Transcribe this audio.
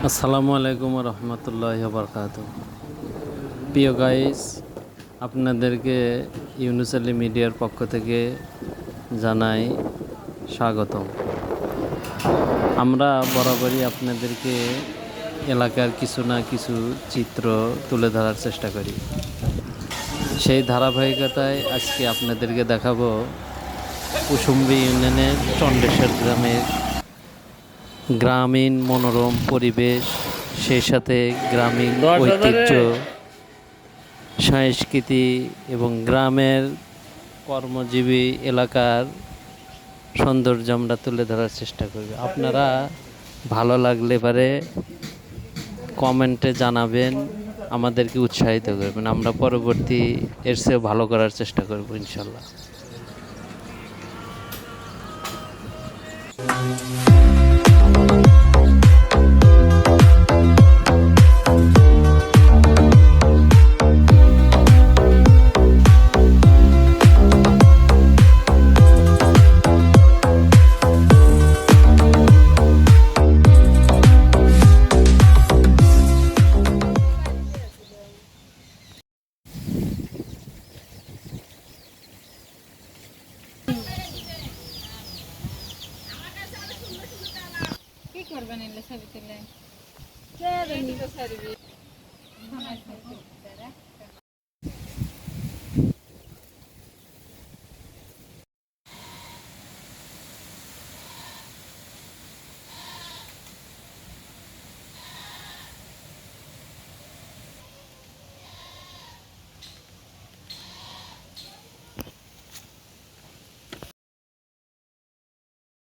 আসসালামু আলাইকুম রহমতুল্লাহি ওয়া বারাকাতুহু। প্রিয় গাইস, আপনাদেরকে ইউনুস আলী মিডিয়ার পক্ষ থেকে জানাই স্বাগতম। আমরা বরাবরই আপনাদেরকে এলাকার কিছু না কিছু চিত্র তুলে ধরার চেষ্টা করি। সেই ধারাবাহিকতায় আজকে আপনাদেরকে দেখাবো কুসুম্বি ইউনিয়নের চন্ডেশ্বর গ্রামীণ মনোরম পরিবেশ, সেই সাথে গ্রামীণ ঐতিহ্য, সংস্কৃতি এবং গ্রামের কর্মজীবী এলাকার সৌন্দর্য আমরা তুলে ধরার চেষ্টা করব। আপনারা ভালো লাগলে পারে কমেন্টে জানাবেন, আমাদেরকে উৎসাহিত করবেন। আমরা পরবর্তী এর চেয়েও ভালো করার চেষ্টা করব ইনশাল্লাহ। কি করবেন এলে ছবি তুলে